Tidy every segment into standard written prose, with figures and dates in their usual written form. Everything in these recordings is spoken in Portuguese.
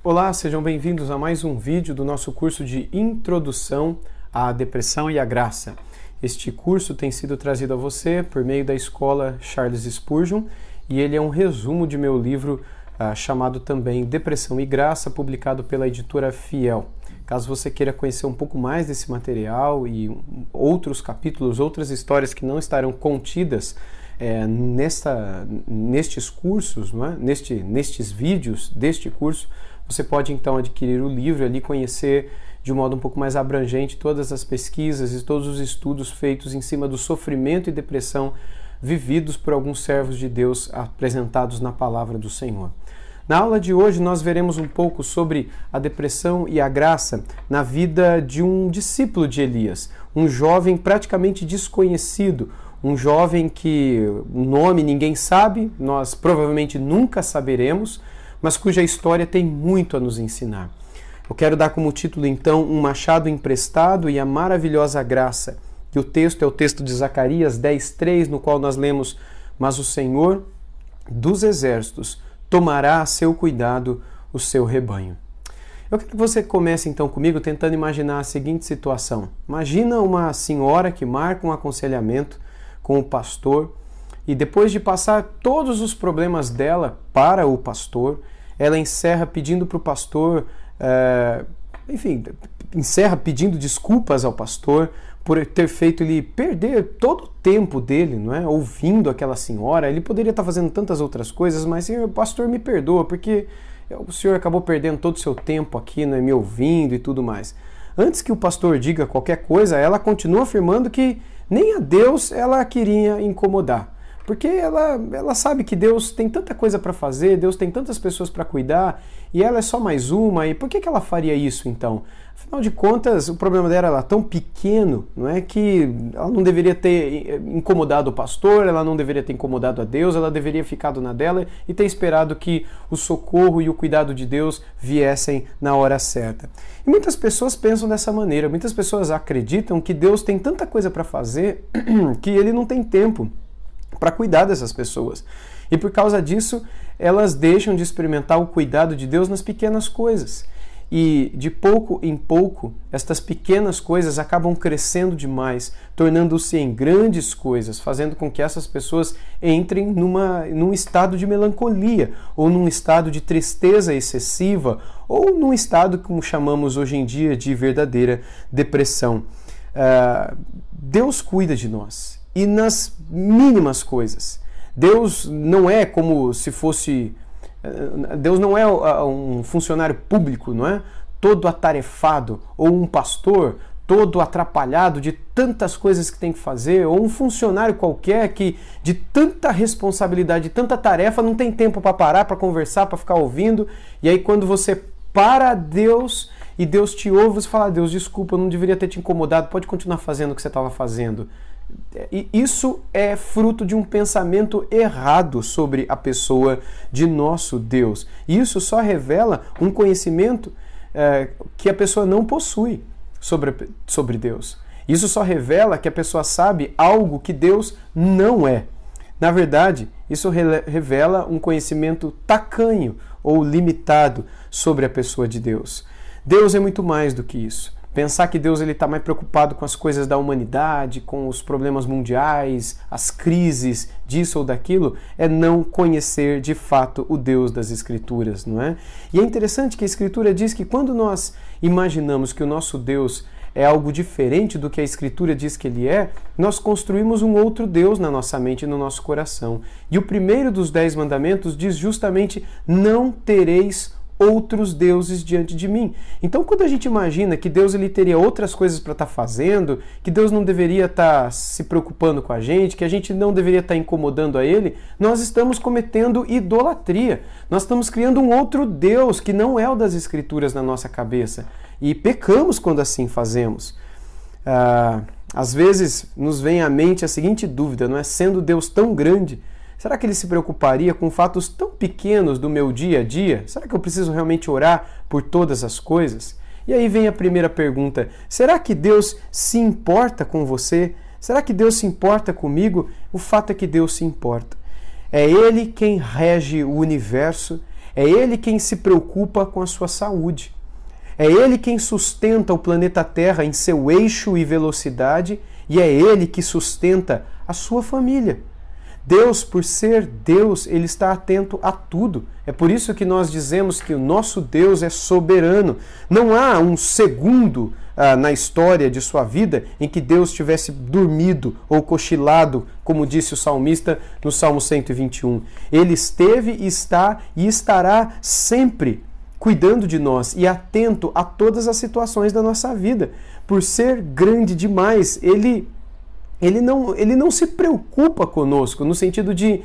Olá, sejam bem-vindos a mais um vídeo do nosso curso de Introdução à Depressão e à Graça. Este curso tem sido trazido a você por meio da escola Charles Spurgeon e ele é um resumo de meu livro chamado também Depressão e Graça, publicado pela editora Fiel. Caso você queira conhecer um pouco mais desse material e outros capítulos, outras histórias que não estarão contidas nestes cursos, não é? nestes vídeos deste curso, você pode então adquirir o livro ali, conhecer de um modo um pouco mais abrangente todas as pesquisas e todos os estudos feitos em cima do sofrimento e depressão vividos por alguns servos de Deus apresentados na palavra do Senhor. Na aula de hoje nós veremos um pouco sobre a depressão e a graça na vida de um discípulo de Elias, um jovem praticamente desconhecido, um jovem que o nome ninguém sabe, nós provavelmente nunca saberemos, mas cuja história tem muito a nos ensinar. Eu quero dar como título então Um Machado Emprestado e a Maravilhosa Graça. E o texto é o texto de Zacarias 10:3, no qual nós lemos: Mas o Senhor dos Exércitos tomará a seu cuidado o seu rebanho. Eu quero que você comece então comigo tentando imaginar a seguinte situação. Imagina uma senhora que marca um aconselhamento com o pastor e depois de passar todos os problemas dela para o pastor, ela encerra pedindo para o pastor, encerra pedindo desculpas ao pastor por ter feito ele perder todo o tempo dele, não é? Ouvindo aquela senhora. Ele poderia estar fazendo tantas outras coisas, mas Senhor, pastor, me perdoa, porque o senhor acabou perdendo todo o seu tempo aqui, né, me ouvindo e tudo mais. Antes que o pastor diga qualquer coisa, ela continua afirmando que nem a Deus ela queria incomodar. Porque ela sabe que Deus tem tanta coisa para fazer, Deus tem tantas pessoas para cuidar, e ela é só mais uma, e por que ela faria isso então? Afinal de contas, o problema dela era tão pequeno, não é, que ela não deveria ter incomodado o pastor, ela não deveria ter incomodado a Deus, ela deveria ficado na dela e ter esperado que o socorro e o cuidado de Deus viessem na hora certa. E muitas pessoas pensam dessa maneira, muitas pessoas acreditam que Deus tem tanta coisa para fazer que ele não tem tempo para cuidar dessas pessoas. E por causa disso, elas deixam de experimentar o cuidado de Deus nas pequenas coisas. E de pouco em pouco, estas pequenas coisas acabam crescendo demais, tornando-se em grandes coisas, fazendo com que essas pessoas entrem num estado de melancolia, ou num estado de tristeza excessiva, ou num estado, como chamamos hoje em dia, de verdadeira depressão. Deus cuida de nós. E nas mínimas coisas. Deus não é como se fosse... Deus não é um funcionário público, não é? Todo atarefado, ou um pastor todo atrapalhado de tantas coisas que tem que fazer, ou um funcionário qualquer que de tanta responsabilidade, de tanta tarefa, não tem tempo para parar, para conversar, para ficar ouvindo. E aí quando você para Deus e Deus te ouve, você fala: Deus, desculpa, eu não deveria ter te incomodado, pode continuar fazendo o que você estava fazendo. E isso é fruto de um pensamento errado sobre a pessoa de nosso Deus. E isso só revela um conhecimento que a pessoa não possui sobre Deus. Isso só revela que a pessoa sabe algo que Deus não é. Na verdade, isso revela um conhecimento tacanho ou limitado sobre a pessoa de Deus. Deus é muito mais do que isso. Pensar que Deus está mais preocupado com as coisas da humanidade, com os problemas mundiais, as crises disso ou daquilo, é não conhecer de fato o Deus das Escrituras, não é? E é interessante que a Escritura diz que quando nós imaginamos que o nosso Deus é algo diferente do que a Escritura diz que ele é, nós construímos um outro Deus na nossa mente e no nosso coração. E o primeiro dos 10 mandamentos diz justamente: não tereis outros deuses diante de mim. Então, quando a gente imagina que Deus ele teria outras coisas para estar fazendo, que Deus não deveria estar se preocupando com a gente gente não deveria estar incomodando a Ele, nós estamos cometendo idolatria. Nós estamos criando um outro Deus que não é o das Escrituras na nossa cabeça. E pecamos quando assim fazemos. Às vezes nos vem à mente a seguinte dúvida, não é? Sendo Deus tão grande, será que ele se preocuparia com fatos tão pequenos do meu dia a dia? Será que eu preciso realmente orar por todas as coisas? E aí vem a primeira pergunta: será que Deus se importa com você? Será que Deus se importa comigo? O fato é que Deus se importa. É Ele quem rege o universo, É Ele quem se preocupa com a sua saúde. É Ele quem sustenta o planeta Terra em seu eixo e velocidade, e é Ele que sustenta a sua família. Deus, por ser Deus, Ele está atento a tudo. É por isso que nós dizemos que o nosso Deus é soberano. Não há um segundo na história de sua vida em que Deus tivesse dormido ou cochilado, como disse o salmista no Salmo 121. Ele esteve, está e estará sempre cuidando de nós e atento a todas as situações da nossa vida. Por ser grande demais, Ele não se preocupa conosco, no sentido de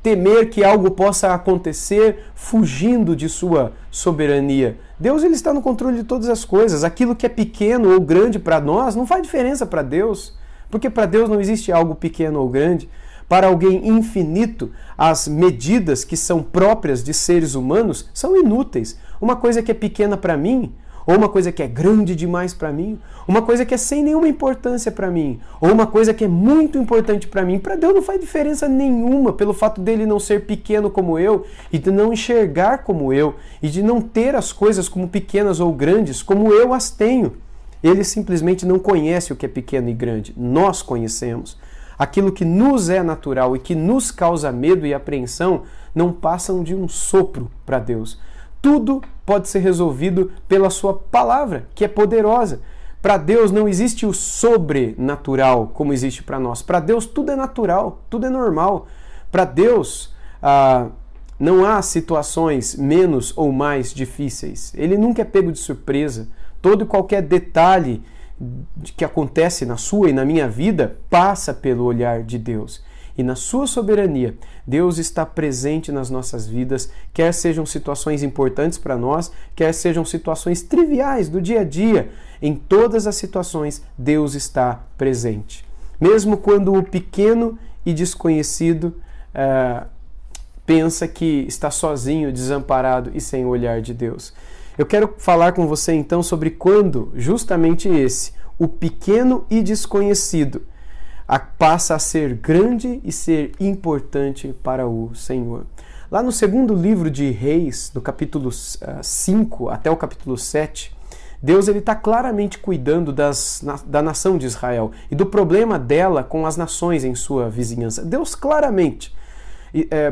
temer que algo possa acontecer fugindo de sua soberania. Deus, ele está no controle de todas as coisas. Aquilo que é pequeno ou grande para nós não faz diferença para Deus, porque para Deus não existe algo pequeno ou grande. Para alguém infinito, as medidas que são próprias de seres humanos são inúteis. Uma coisa que é pequena para mim, ou uma coisa que é grande demais para mim, uma coisa que é sem nenhuma importância para mim, ou uma coisa que é muito importante para mim, para Deus não faz diferença nenhuma pelo fato dele não ser pequeno como eu, e de não enxergar como eu, e de não ter as coisas como pequenas ou grandes como eu as tenho. Ele simplesmente não conhece o que é pequeno e grande. Nós conhecemos. Aquilo que nos é natural e que nos causa medo e apreensão não passam de um sopro para Deus. Tudo pode ser resolvido pela sua palavra, que é poderosa. Para Deus não existe o sobrenatural como existe para nós. Para Deus tudo é natural, tudo é normal. Para Deus não há situações menos ou mais difíceis. Ele nunca é pego de surpresa. Todo e qualquer detalhe que acontece na sua e na minha vida passa pelo olhar de Deus. E na sua soberania, Deus está presente nas nossas vidas, quer sejam situações importantes para nós, quer sejam situações triviais do dia a dia. Em todas as situações, Deus está presente. Mesmo quando o pequeno e desconhecido pensa que está sozinho, desamparado e sem o olhar de Deus. Eu quero falar com você então sobre quando justamente o pequeno e desconhecido, passa a ser grande e ser importante para o Senhor. Lá no segundo livro de Reis, do capítulo 5 até o capítulo 7, Deus está claramente cuidando da nação de Israel e do problema dela com as nações em sua vizinhança. Deus claramente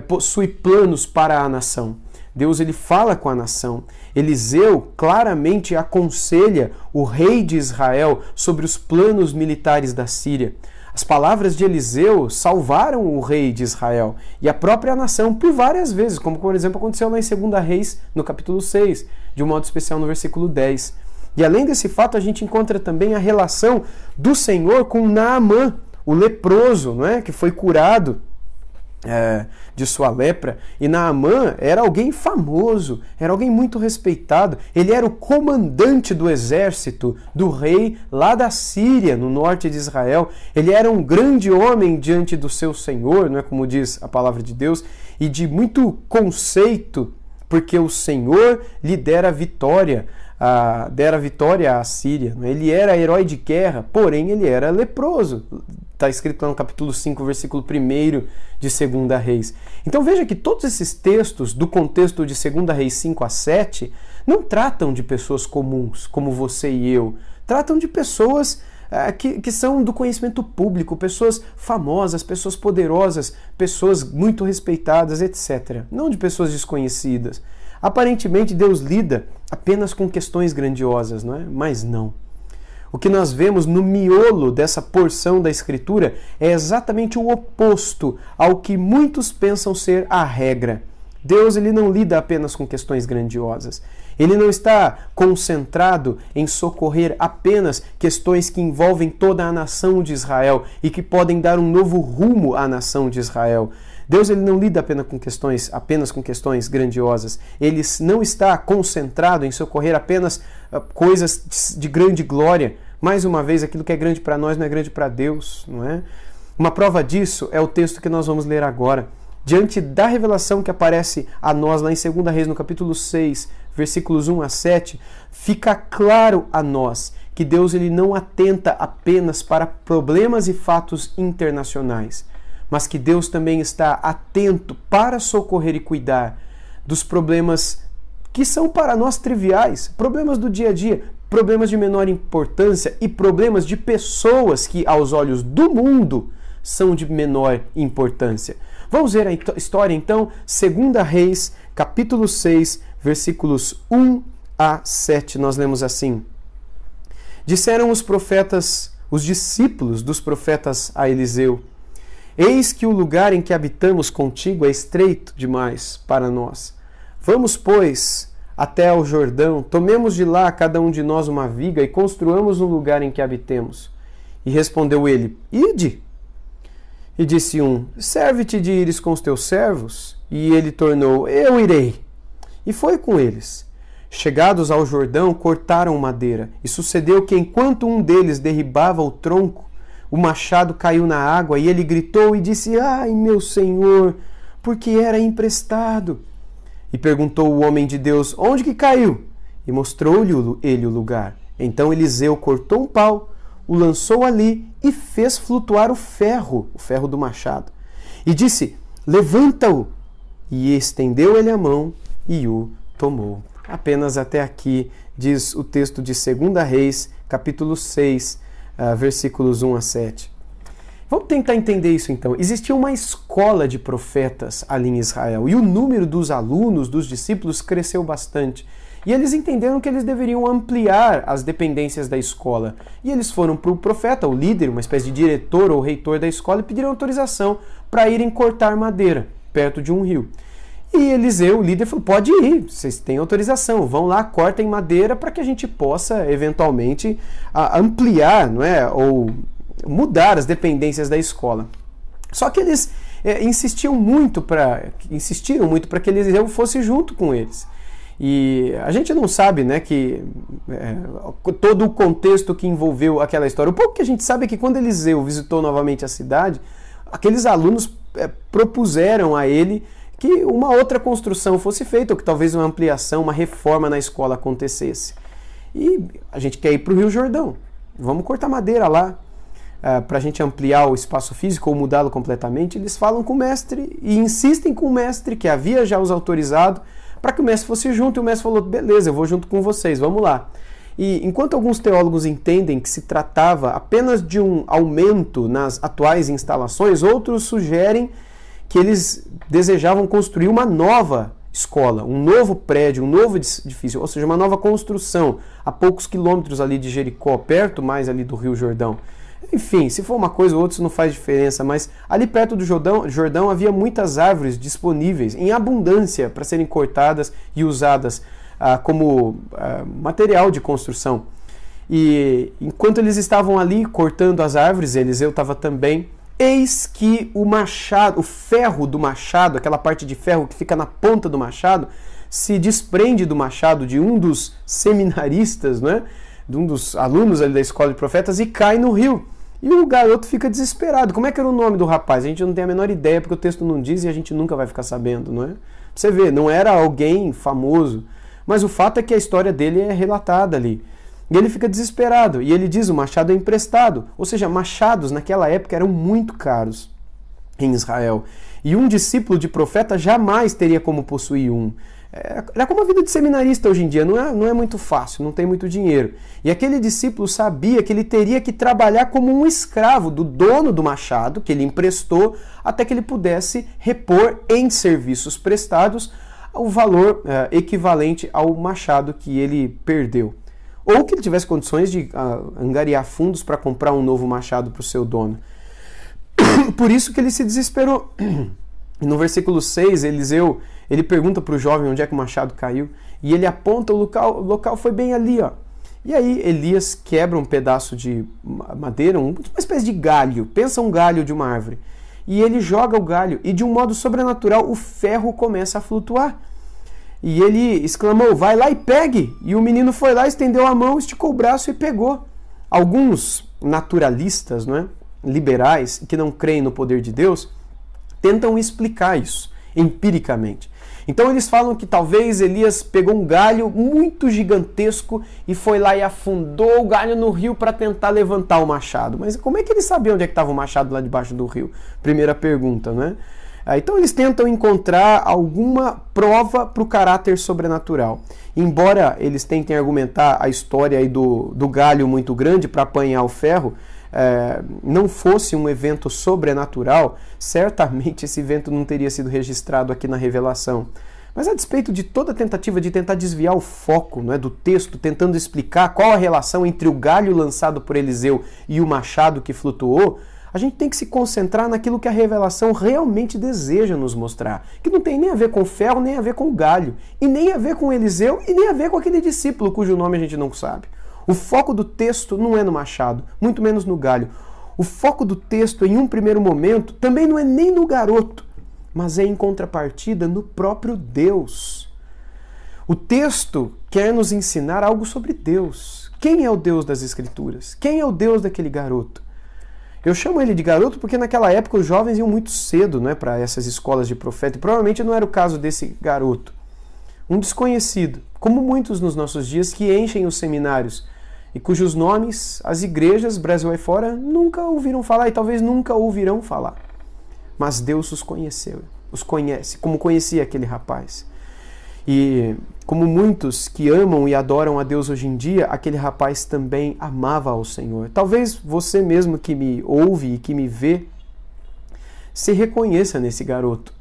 possui planos para a nação. Deus ele fala com a nação. Eliseu claramente aconselha o rei de Israel sobre os planos militares da Síria. As palavras de Eliseu salvaram o rei de Israel e a própria nação por várias vezes, como por exemplo aconteceu lá em 2 Reis, no capítulo 6, de um modo especial no versículo 10. E além desse fato, a gente encontra também a relação do Senhor com Naamã, o leproso, não é? Que foi curado de sua lepra. E Naamã era alguém famoso, era alguém muito respeitado. Ele era o comandante do exército do rei lá da Síria, no norte de Israel. Ele era um grande homem diante do seu Senhor, não é, como diz a palavra de Deus, e de muito conceito, porque o Senhor lhe dera vitória à Síria. Ele era herói de guerra, porém ele era leproso. Está escrito lá no capítulo 5, versículo 1 de 2 Reis. Então veja que todos esses textos do contexto de 2 Reis 5 a 7 não tratam de pessoas comuns, como você e eu. Tratam de pessoas que são do conhecimento público, pessoas famosas, pessoas poderosas, pessoas muito respeitadas, etc. Não de pessoas desconhecidas. Aparentemente Deus lida apenas com questões grandiosas, não é? Mas não. O que nós vemos no miolo dessa porção da Escritura é exatamente o oposto ao que muitos pensam ser a regra. Deus ele não lida apenas com questões grandiosas. Ele não está concentrado em socorrer apenas questões que envolvem toda a nação de Israel e que podem dar um novo rumo à nação de Israel. Deus ele não lida apenas com questões grandiosas. Ele não está concentrado em socorrer apenas coisas de grande glória. Mais uma vez, aquilo que é grande para nós não é grande para Deus, não é? Uma prova disso é o texto que nós vamos ler agora. Diante da revelação que aparece a nós lá em 2 Reis, no capítulo 6, versículos 1 a 7, fica claro a nós que Deus ele não atenta apenas para problemas e fatos internacionais, mas que Deus também está atento para socorrer e cuidar dos problemas que são para nós triviais, problemas do dia a dia, problemas de menor importância e problemas de pessoas que, aos olhos do mundo, são de menor importância. Vamos ver a história então, 2 Reis, capítulo 6, versículos 1 a 7, nós lemos assim: Disseram os profetas, os discípulos dos profetas a Eliseu: Eis que o lugar em que habitamos contigo é estreito demais para nós. Vamos, pois, até ao Jordão, tomemos de lá cada um de nós uma viga e construamos um lugar em que habitemos. E respondeu ele: Ide. E disse um: Serve-te de ires com os teus servos? E ele tornou: Eu irei. E foi com eles. Chegados ao Jordão, cortaram madeira. E sucedeu que, enquanto um deles derribava o tronco, o machado caiu na água, e ele gritou e disse: Ai, meu senhor, porque era emprestado. E perguntou o homem de Deus: Onde que caiu? E mostrou-lhe ele o lugar. Então Eliseu cortou um pau, o lançou ali e fez flutuar o ferro do machado. E disse: Levanta-o. E estendeu ele a mão e o tomou. Apenas até aqui diz o texto de 2 Reis, capítulo 6, versículos 1 a 7. Vamos tentar entender isso então. Existia uma escola de profetas ali em Israel e o número dos alunos, dos discípulos, cresceu bastante. E eles entenderam que eles deveriam ampliar as dependências da escola. E eles foram para o profeta, o líder, uma espécie de diretor ou reitor da escola, e pediram autorização para irem cortar madeira perto de um rio. E Eliseu, o líder, falou: Pode ir, vocês têm autorização, vão lá, cortem madeira para que a gente possa, eventualmente, ampliar, não é? Ou mudar as dependências da escola. Só que eles insistiram muito para que Eliseu fosse junto com eles. E a gente não sabe, né, que todo o contexto que envolveu aquela história. O pouco que a gente sabe é que quando Eliseu visitou novamente a cidade, aqueles alunos propuseram a ele que uma outra construção fosse feita, ou que talvez uma ampliação, uma reforma na escola acontecesse. E a gente quer ir para o Rio Jordão, vamos cortar madeira lá, para a gente ampliar o espaço físico ou mudá-lo completamente. Eles falam com o mestre e insistem com o mestre, que havia já os autorizado, para que o mestre fosse junto, e o mestre falou: Beleza, eu vou junto com vocês, vamos lá. E enquanto alguns teólogos entendem que se tratava apenas de um aumento nas atuais instalações, outros sugerem que eles desejavam construir uma nova escola, um novo prédio, um novo edifício, ou seja, uma nova construção, a poucos quilômetros ali de Jericó, perto mais ali do Rio Jordão. Enfim, se for uma coisa ou outra, isso não faz diferença, mas ali perto do Jordão havia muitas árvores disponíveis, em abundância, para serem cortadas e usadas como material de construção. E enquanto eles estavam ali cortando as árvores, Eliseu estava também. Eis que o machado, o ferro do machado, aquela parte de ferro que fica na ponta do machado, se desprende do machado de um dos seminaristas, né? De um dos alunos ali da escola de profetas, e cai no rio. E o garoto fica desesperado. Como é que era o nome do rapaz? A gente não tem a menor ideia, porque o texto não diz e a gente nunca vai ficar sabendo, não é? Você vê, não era alguém famoso, mas o fato é que a história dele é relatada ali. E ele fica desesperado, e ele diz: o machado é emprestado. Ou seja, machados naquela época eram muito caros em Israel. E um discípulo de profeta jamais teria como possuir um. Era como a vida de seminarista hoje em dia, não é muito fácil, não tem muito dinheiro. E aquele discípulo sabia que ele teria que trabalhar como um escravo do dono do machado, que ele emprestou, até que ele pudesse repor em serviços prestados o valor equivalente ao machado que ele perdeu. Ou que ele tivesse condições de angariar fundos para comprar um novo machado para o seu dono. Por isso que ele se desesperou. No versículo 6, Eliseu, ele pergunta para o jovem onde é que o machado caiu, e ele aponta o local foi bem ali, ó. E aí Elias quebra um pedaço de madeira, uma espécie de galho, pensa um galho de uma árvore, e ele joga o galho, e de um modo sobrenatural o ferro começa a flutuar. E ele exclamou: vai lá e pegue! E o menino foi lá, estendeu a mão, esticou o braço e pegou. Alguns naturalistas, não é? Liberais, que não creem no poder de Deus, tentam explicar isso empiricamente. Então eles falam que talvez Elias pegou um galho muito gigantesco e foi lá e afundou o galho no rio para tentar levantar o machado. Mas como é que ele sabia onde é que estava o machado lá debaixo do rio? Primeira pergunta, né? Então eles tentam encontrar alguma prova para o caráter sobrenatural. Embora eles tentem argumentar a história aí do galho muito grande para apanhar o ferro, não fosse um evento sobrenatural, certamente esse evento não teria sido registrado aqui na Revelação. Mas a despeito de toda a tentativa de tentar desviar o foco, não é, do texto, tentando explicar qual a relação entre o galho lançado por Eliseu e o machado que flutuou, a gente tem que se concentrar naquilo que a revelação realmente deseja nos mostrar, que não tem nem a ver com o ferro, nem a ver com o galho, e nem a ver com Eliseu, e nem a ver com aquele discípulo cujo nome a gente não sabe. O foco do texto não é no machado, muito menos no galho. O foco do texto, em um primeiro momento, também não é nem no garoto, mas é em contrapartida no próprio Deus. O texto quer nos ensinar algo sobre Deus. Quem é o Deus das Escrituras? Quem é o Deus daquele garoto? Eu chamo ele de garoto porque naquela época os jovens iam muito cedo, né, para essas escolas de profeta, e provavelmente não era o caso desse garoto. Um desconhecido, como muitos nos nossos dias que enchem os seminários e cujos nomes as igrejas, Brasil e fora, nunca ouviram falar e talvez nunca ouvirão falar. Mas Deus os conheceu, os conhece, como conhecia aquele rapaz. E como muitos que amam e adoram a Deus hoje em dia, aquele rapaz também amava ao Senhor. Talvez você mesmo que me ouve e que me vê, se reconheça nesse garoto.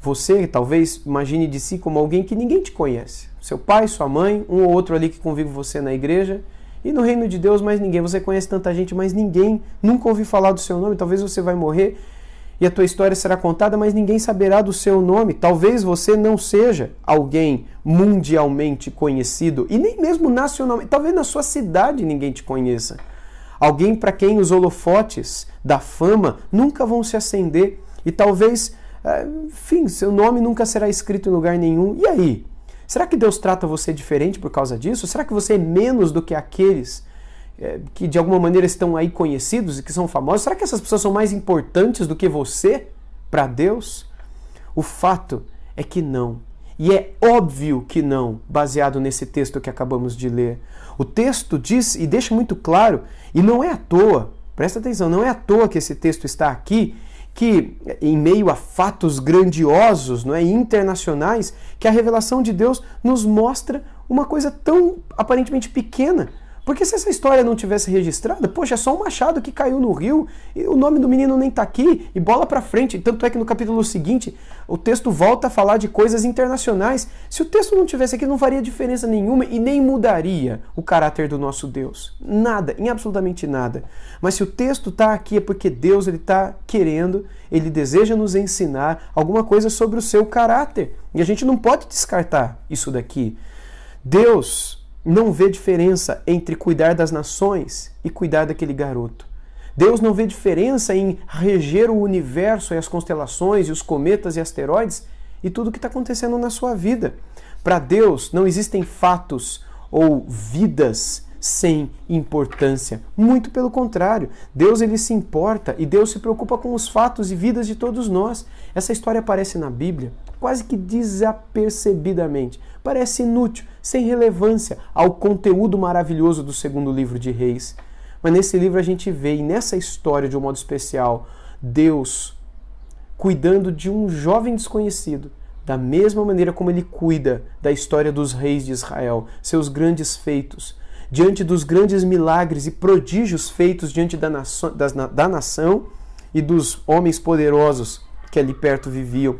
Você talvez imagine de si como alguém que ninguém te conhece. Seu pai, sua mãe, um ou outro ali que convive com você na igreja, e no reino de Deus mais ninguém. Você conhece tanta gente, mas ninguém nunca ouviu falar do seu nome. Talvez você vai morrer e a tua história será contada, mas ninguém saberá do seu nome. Talvez você não seja alguém mundialmente conhecido, e nem mesmo nacionalmente. Talvez na sua cidade ninguém te conheça. Alguém para quem os holofotes da fama nunca vão se acender. E talvez, enfim, seu nome nunca será escrito em lugar nenhum. E aí? Será que Deus trata você diferente por causa disso? Será que você é menos do que aqueles que de alguma maneira estão aí conhecidos e que são famosos? Será que essas pessoas são mais importantes do que você para Deus? O fato é que não. E é óbvio que não, baseado nesse texto que acabamos de ler. O texto diz e deixa muito claro, e não é à toa, presta atenção, não é à toa que esse texto está aqui, que em meio a fatos grandiosos, não é, internacionais, que a revelação de Deus nos mostra uma coisa tão aparentemente pequena. Porque se essa história não tivesse registrada, poxa, é só um machado que caiu no rio e o nome do menino nem está aqui, e bola para frente. Tanto é que no capítulo seguinte o texto volta a falar de coisas internacionais. Se o texto não tivesse aqui, não faria diferença nenhuma e nem mudaria o caráter do nosso Deus. Nada, em absolutamente nada. Mas se o texto está aqui é porque Deus está querendo, Ele deseja nos ensinar alguma coisa sobre o seu caráter. E a gente não pode descartar isso daqui. Deus não vê diferença entre cuidar das nações e cuidar daquele garoto. Deus não vê diferença em reger o universo e as constelações e os cometas e asteroides e tudo o que está acontecendo na sua vida. Para Deus não existem fatos ou vidas sem importância. Muito pelo contrário, Deus ele se importa e Deus se preocupa com os fatos e vidas de todos nós. Essa história aparece na Bíblia quase que desapercebidamente. Parece inútil, sem relevância ao conteúdo maravilhoso do segundo livro de Reis. Mas nesse livro a gente vê, e nessa história de um modo especial, Deus cuidando de um jovem desconhecido, da mesma maneira como Ele cuida da história dos reis de Israel, seus grandes feitos, diante dos grandes milagres e prodígios feitos diante da nação e dos homens poderosos que ali perto viviam.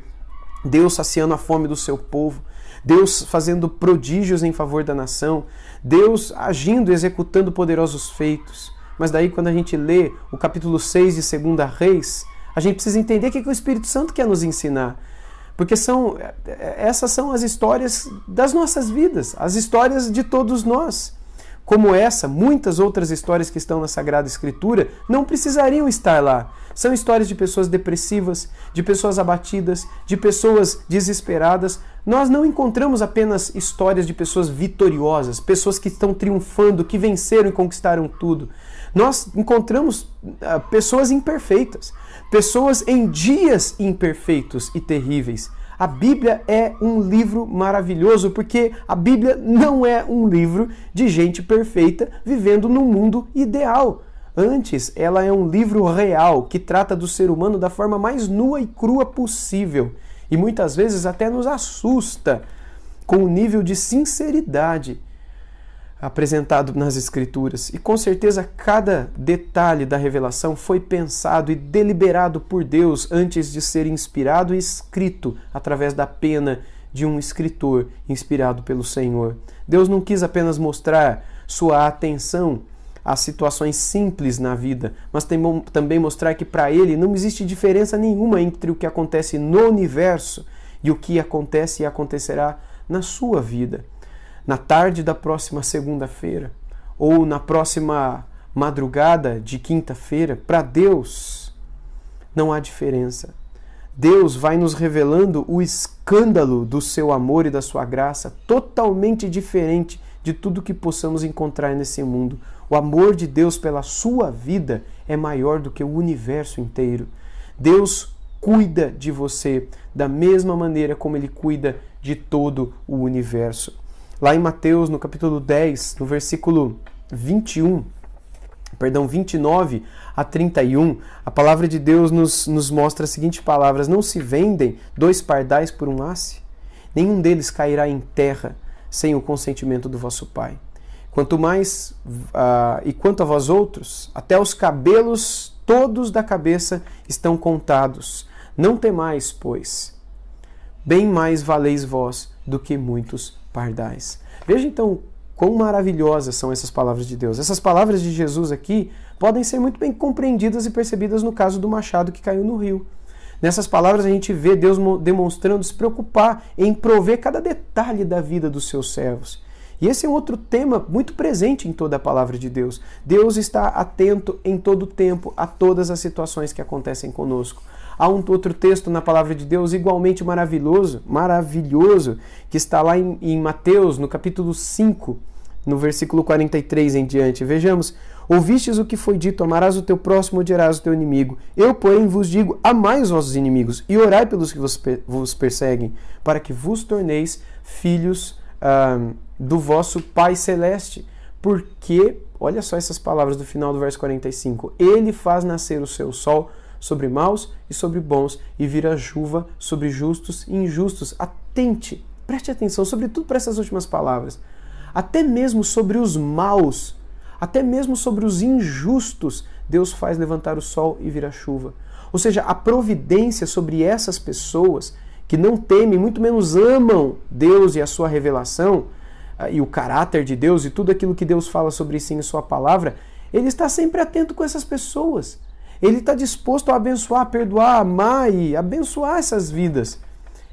Deus saciando a fome do seu povo, Deus fazendo prodígios em favor da nação, Deus agindo e executando poderosos feitos. Mas daí quando a gente lê o capítulo 6 de 2 Reis, a gente precisa entender o que o Espírito Santo quer nos ensinar. Porque essas são as histórias das nossas vidas, as histórias de todos nós. Como essa, muitas outras histórias que estão na Sagrada Escritura não precisariam estar lá. São histórias de pessoas depressivas, de pessoas abatidas, de pessoas desesperadas. Nós não encontramos apenas histórias de pessoas vitoriosas, pessoas que estão triunfando, que venceram e conquistaram tudo. Nós encontramos pessoas imperfeitas, pessoas em dias imperfeitos e terríveis. A Bíblia é um livro maravilhoso porque a Bíblia não é um livro de gente perfeita vivendo num mundo ideal. Antes, ela é um livro real que trata do ser humano da forma mais nua e crua possível e muitas vezes até nos assusta com o nível de sinceridade apresentado nas Escrituras. E com certeza cada detalhe da revelação foi pensado e deliberado por Deus antes de ser inspirado e escrito através da pena de um escritor inspirado pelo Senhor. Deus não quis apenas mostrar sua atenção às situações simples na vida, mas também mostrar que para ele não existe diferença nenhuma entre o que acontece no universo e o que acontece e acontecerá na sua vida. Na tarde da próxima segunda-feira ou na próxima madrugada de quinta-feira, para Deus não há diferença. Deus vai nos revelando o escândalo do seu amor e da sua graça, totalmente diferente de tudo que possamos encontrar nesse mundo. O amor de Deus pela sua vida é maior do que o universo inteiro. Deus cuida de você da mesma maneira como Ele cuida de todo o universo. Lá em Mateus, no capítulo 10, no versículo 29 a 31, a palavra de Deus nos mostra as seguintes palavras: não se vendem 2 pardais por um asse? Nenhum deles cairá em terra sem o consentimento do vosso Pai. Quanto a vós outros, até os cabelos todos da cabeça estão contados. Não temais, pois, bem mais valeis vós do que muitos pardais. Veja então quão maravilhosas são essas palavras de Deus. Essas palavras de Jesus aqui podem ser muito bem compreendidas e percebidas no caso do machado que caiu no rio. Nessas palavras a gente vê Deus demonstrando se preocupar em prover cada detalhe da vida dos seus servos. E esse é um outro tema muito presente em toda a palavra de Deus. Deus está atento em todo o tempo a todas as situações que acontecem conosco. Há um outro texto na palavra de Deus igualmente maravilhoso, que está lá em Mateus, no capítulo 5, no versículo 43 em diante. Vejamos: ouvistes o que foi dito, amarás o teu próximo, odiarás o teu inimigo. Eu, porém, vos digo, amai os vossos inimigos e orai pelos que vos perseguem, para que vos torneis filhos do vosso Pai Celeste. Porque, olha só essas palavras do final do verso 45, Ele faz nascer o seu sol sobre maus e sobre bons, e vira chuva sobre justos e injustos. Atente, preste atenção, sobretudo para essas últimas palavras. Até mesmo sobre os maus, até mesmo sobre os injustos, Deus faz levantar o sol e vira chuva. Ou seja, a providência sobre essas pessoas que não temem, muito menos amam Deus e a sua revelação, e o caráter de Deus e tudo aquilo que Deus fala sobre si em sua palavra, Ele está sempre atento com essas pessoas. Ele está disposto a abençoar, perdoar, amar e abençoar essas vidas.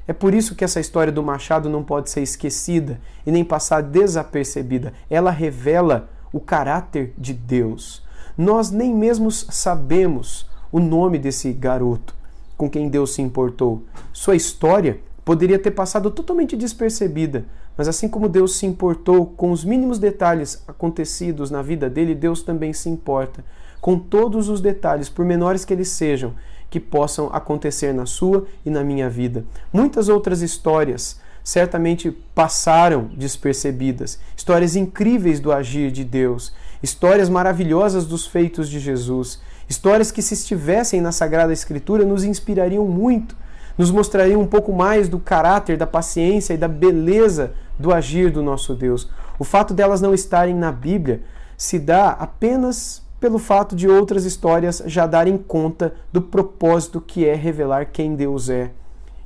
É por isso que essa história do machado não pode ser esquecida e nem passar desapercebida. Ela revela o caráter de Deus. Nós nem mesmo sabemos o nome desse garoto com quem Deus se importou. Sua história poderia ter passado totalmente despercebida, mas assim como Deus se importou com os mínimos detalhes acontecidos na vida dele, Deus também se importa com todos os detalhes, por menores que eles sejam, que possam acontecer na sua e na minha vida. Muitas outras histórias certamente passaram despercebidas, histórias incríveis do agir de Deus, histórias maravilhosas dos feitos de Jesus, histórias que, se estivessem na Sagrada Escritura, nos inspirariam muito, nos mostrariam um pouco mais do caráter, da paciência e da beleza do agir do nosso Deus. O fato delas não estarem na Bíblia se dá apenas pelo fato de outras histórias já darem conta do propósito que é revelar quem Deus é.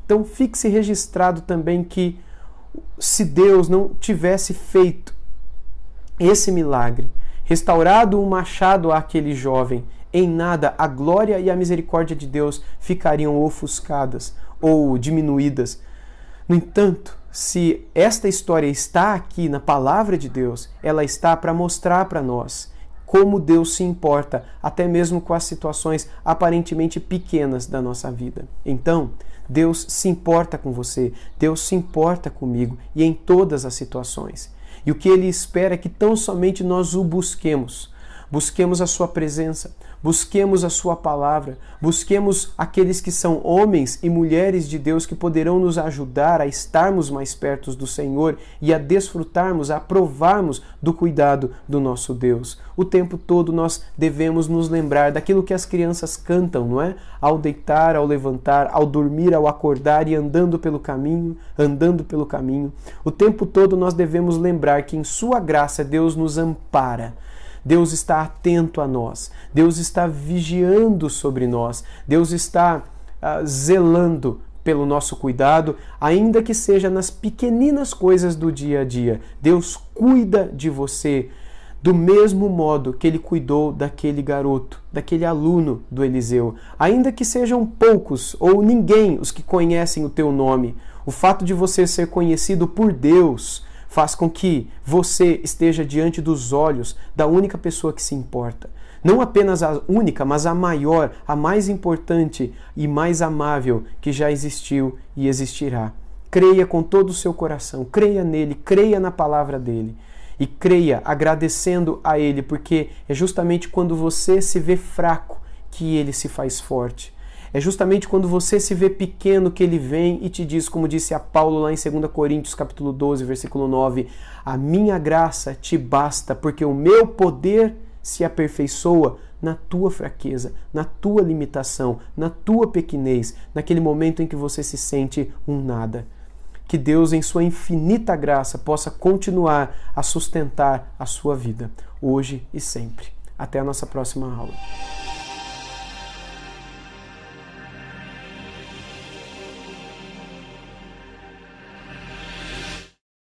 Então fique-se registrado também que, se Deus não tivesse feito esse milagre, restaurado um machado àquele jovem, em nada a glória e a misericórdia de Deus ficariam ofuscadas ou diminuídas. No entanto, se esta história está aqui na palavra de Deus, ela está para mostrar para nós como Deus se importa, até mesmo com as situações aparentemente pequenas da nossa vida. Então, Deus se importa com você, Deus se importa comigo e em todas as situações. E o que Ele espera é que tão somente nós o busquemos. Busquemos a sua presença, busquemos a sua palavra, busquemos aqueles que são homens e mulheres de Deus que poderão nos ajudar a estarmos mais perto do Senhor e a desfrutarmos, a provarmos do cuidado do nosso Deus. O tempo todo nós devemos nos lembrar daquilo que as crianças cantam, não é? Ao deitar, ao levantar, ao dormir, ao acordar e andando pelo caminho. O tempo todo nós devemos lembrar que em sua graça Deus nos ampara. Deus está atento a nós, Deus está vigiando sobre nós, Deus está zelando pelo nosso cuidado, ainda que seja nas pequeninas coisas do dia a dia. Deus cuida de você do mesmo modo que Ele cuidou daquele garoto, daquele aluno do Eliseu. Ainda que sejam poucos ou ninguém os que conhecem o teu nome, o fato de você ser conhecido por Deus faz com que você esteja diante dos olhos da única pessoa que se importa. Não apenas a única, mas a maior, a mais importante e mais amável que já existiu e existirá. Creia com todo o seu coração, creia nele, creia na palavra dele. E creia agradecendo a ele, porque é justamente quando você se vê fraco que ele se faz forte. É justamente quando você se vê pequeno que ele vem e te diz, como disse a Paulo lá em 2 Coríntios capítulo 12, versículo 9, a minha graça te basta, porque o meu poder se aperfeiçoa na tua fraqueza, na tua limitação, na tua pequenez, naquele momento em que você se sente um nada. Que Deus, em sua infinita graça, possa continuar a sustentar a sua vida, hoje e sempre. Até a nossa próxima aula.